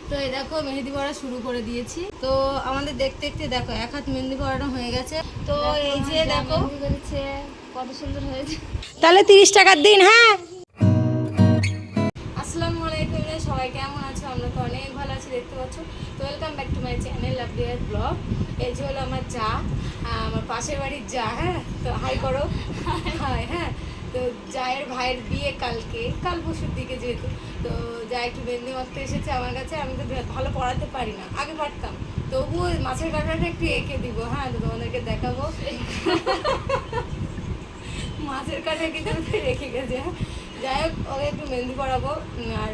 তো এই দেখো মেহেদি পড়া শুরু করে দিয়েছি। তো আমাদের দেখতে দেখতে দেখো এক হাত মেহেদি পড়ানো হয়ে গেছে। তো এই যে দেখো কত সুন্দর হয়েছে। তাহলে 30 টাকার দিন। হ্যাঁ, আসসালামু আলাইকুম, সবাই কেমন আছো? আমরা তো অনেক ভালো আছি, দেখতে পাচ্ছ। তো welcome back to my channel lovely blog. এই যে হলো আমার যা, আমার পাশের বাড়ির যা। হ্যাঁ, তো হাই করো। হাই। হ্যাঁ, তো জায়ের ভাইয়ের বিয়ে কাল পরশুর দিকে, যেহেতু তো যা একটু মেহেন্দি মাখতে এসেছে আমার কাছে। আমি তো ভালো পড়াতে পারি না, আগে পারতাম, তবুও মাছের কাঁটাটা একটু এঁকে দিব। হ্যাঁ, তো তোমাদেরকে দেখাবো। মাছের কাঁটা কিন্তু রেখে গেছে। যাই হোক, ওকে একটু মেহেন্দি পড়াবো। আর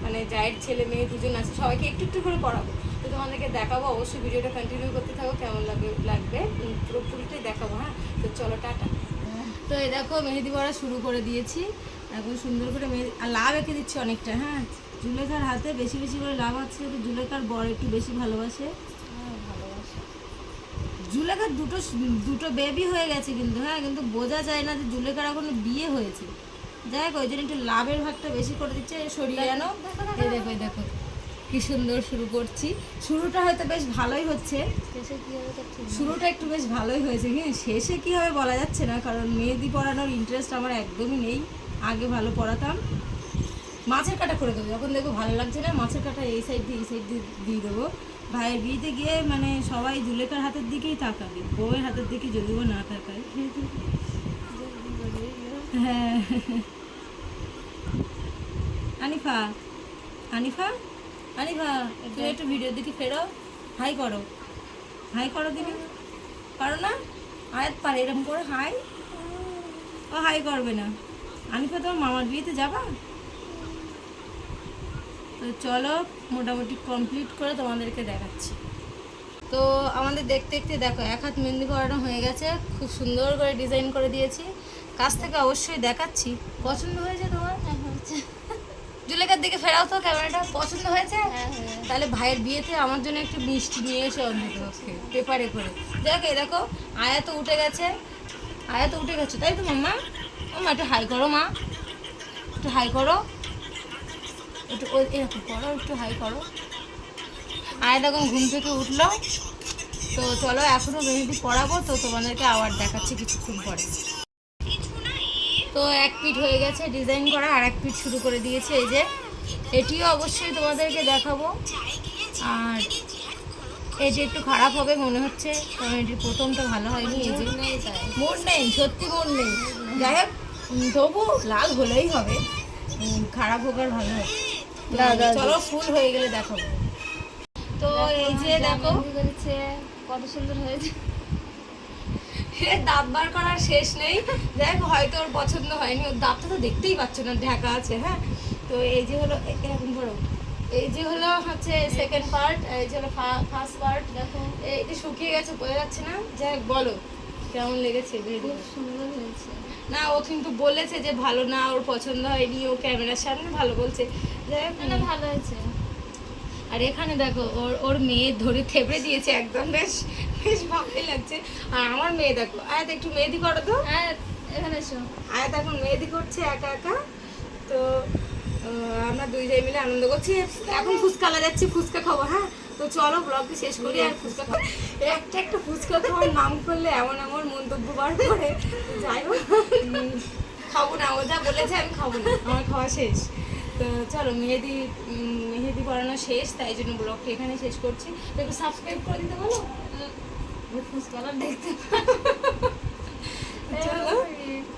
মানে জায়ের ছেলে মেয়ে দুজন আছে, সবাইকে একটু একটু করে পড়াবো। তো তোমাদেরকে দেখাবো, অবশ্যই ভিডিওটা কন্টিনিউ করতে থাকো, কেমন লাগবে পুরোপুরিটাই দেখাবো। হ্যাঁ, তো চলো টাটা। তো এই দেখো মেহেদি পড়া শুরু করে দিয়েছি। এখন সুন্দর করে মেহেদি আর লাভ এঁকে দিচ্ছি অনেকটা। হ্যাঁ, জুলেখার হাতে বেশি বেশি করে লাভ আছে, তো জুলেখার বর একটু বেশি ভালোবাসে। জুলেখার দুটো বেবি হয়ে গেছে কিন্তু। হ্যাঁ, কিন্তু বোঝা যায় না যে জুলেখার এখনো বিয়ে হয়েছে। যাই হোক, ওই জন্য একটু লাভের ভাগটা বেশি করে দিচ্ছে। সরিয়ে আনো। এই দেখো, এই দেখো কি সুন্দর শুরু করছি। শুরুটা হয়তো বেশ ভালোই হচ্ছে, শুরুটা একটু বেশ ভালোই হয়েছে, কিন্তু শেষে কি হবে বলা যাচ্ছে না, কারণ মেহেদি পড়ানোর ইন্টারেস্ট আমার একদমই নেই। আগে ভালো পড়াতাম। মাছের কাটা করে দেবো যখন দেখবো ভালো লাগছে না, মাছের কাটা এই সাইড দিয়ে দিয়ে দেবো। ভাইয়ের বিয়েতে গিয়ে মানে সবাই জুলেখার হাতের দিকেই তাকাবে, বউয়ের হাতের দিকে যদিও না তাকায়। হ্যাঁ, আনিফা আনিফা আনিফা, তুমি একটু ভিডিওর দিকে ফেরো। হাই করো, হাই করো দিদি। পারো না? আয়াত পারে এরকম করে হাই। ও হাই করবে না। আনিফা, তোমার মামার বিয়েতে যাবা? তো চলো, মোটামুটি কমপ্লিট করে তোমাদেরকে দেখাচ্ছি। তো আমাদের দেখতে দেখতে দেখো এক হাত মেহেন্দি পড়ানো হয়ে গেছে। খুব সুন্দর করে ডিজাইন করে দিয়েছি। কাছ থেকে অবশ্যই দেখাচ্ছি। পছন্দ হয়েছে তোমার? জুলেখার দিকে ফেরাও তো ক্যামেরাটা। পছন্দ হয়েছে? তাহলে ভাইয়ের বিয়েতে আমার জন্য একটু মিষ্টি নিয়ে এসে অন্তত পেপারে করে। দেখো, এই দেখো আয়া তো উঠে গেছে। আয়া তো উঠে গেছে, তাই তো মাম্মা? মাম্মা একটু হাই করো, মা একটু হাই করো, একটু এরকম করো, একটু হাই করো। আয়া তখন ঘুম থেকে উঠলো। তো চলো, এখনও মেহেদি পড়াবো, তো তোমাদেরকে আবার দেখাচ্ছি কিছুক্ষণ পরে। তো এক পিঠ হয়ে গেছে ডিজাইন করা, আর এক পিঠ শুরু করে দিয়েছে। এই যে এটিও অবশ্যই তোমাদেরকে দেখাবো। আর এটি একটু খারাপ হবে মনে হচ্ছে, কারণ এটির প্রথমটা ভালো হয়নি। এই যে মোড় নেই, সত্যি মোড় নেই। যাই হোক, তবু লাল হলেই হবে, খারাপ হোক আর ভালো হোক। চলো, ফুল হয়ে গেলে দেখাবো। তো এই যে দেখো কত সুন্দর হয়েছে। দাঁত বার করার শেষ নেই। দেখ, হয়তো ওর পছন্দ হয়নি, ওর দাঁতটা তো দেখতেই পাচ্ছ না, ঢাকা আছে। হ্যাঁ, তো এই যে হলো এরকম ধরো, এই যে হলো হচ্ছে সেকেন্ড পার্ট, এই যে হলো ফার্স্ট পার্ট। দেখো এইটা শুকিয়ে গেছে, বোঝা যাচ্ছে না। যাই হোক, বলো কেমন লেগেছে? খুব সুন্দর হয়েছে। না, ও কিন্তু বলেছে যে ভালো না, ওর পছন্দ হয়নি, ও ক্যামেরার সামনে ভালো বলছে। যাই হোক, না, ভালো হয়েছে। আর এখানে দেখো ওর মেয়ে ধরে থেপড়ে দিয়েছে একদম, বেশ বেশ ভালোই লাগছে। আর আমার মেয়ে দেখো, আয়াত একটু মেহেদি করো তো। এখানে এসো। আয়াত এখন মেহেদি করছে একা একা। তো আমরা দুই জায়গায় মিলে আনন্দ করছি। এখন ফুচকা যাচ্ছি, ফুচকা খাবো। হ্যাঁ, তো চলো ব্লগটি শেষ করি। আর ফুচকা খাবো, একটা ফুচকা খাওয়ার নাম করলে এমন এমন মন্তব্য বার করে। যাই হোক, খাবো না, ও যা বলেছে আমি খাবো না, আমার খাওয়া শেষ। তো চলো, মেহেদি পড়ানো শেষ, তাই জন্য ব্লগটি এখানে শেষ করছি। তো একটু সাবস্ক্রাইব করে দিতে বলো, ফুচকাটা দেখতে। চলো,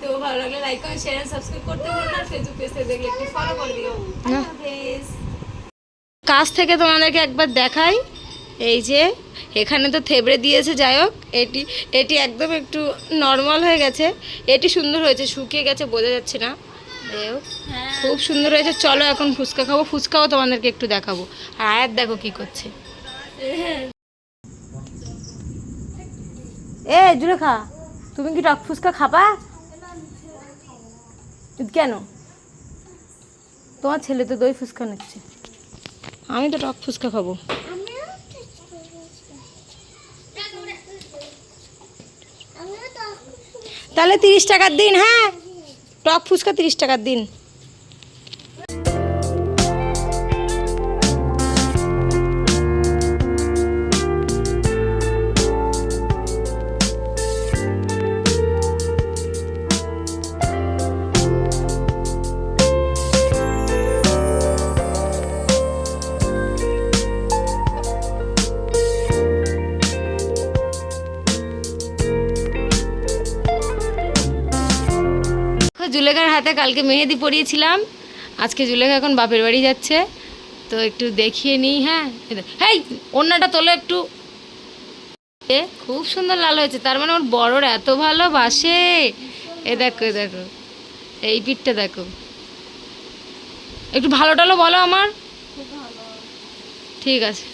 তো ভালো লাগলে like comment share and subscribe করতে ভুলো না। ফেসবুক পেজ থেকে দেখলে একটু ফলো করে দিও। কাছ থেকে তোমাদেরকে একবার দেখাই। এই যে এখানে তো থেবড়ে দিয়েছে। যাই হোক, এটি একদম একটু নর্মাল হয়ে গেছে। এটি সুন্দর হয়েছে, শুকিয়ে গেছে বোঝা যাচ্ছে না। খুব সুন্দর হয়েছে। চলো এখন ফুচকা খাবো, ফুচকাও তোমাদেরকে একটু দেখাবো। আর আয়াত দেখো কি করছে। এ জুলেখা, তুমি কি টক ফুচকা খাবা? কেন? তোমার ছেলে তো দই ফুচকা নিচ্ছে, আমি তো টক ফুচকা খাবো। তাহলে 30 টাকার দিন। হ্যাঁ, টক ফুচকা 30 টাকার দিন। জুলেখার হাতে কালকে মেহেদি পরিয়েছিলাম, আজকে জুলেখা এখন বাপের বাড়ি যাচ্ছে, তো একটু দেখিয়ে নিই। হ্যাঁ হেই ওড়নাটা তোলো একটু। খুব সুন্দর লাল হয়েছে, তার মানে ওর বড়োর এত ভালোবাসে। এ দেখো এ দেখো, এই পিঠটা দেখো। একটু ভালো টালো বলো আমার। খুব ভালো। ঠিক আছে।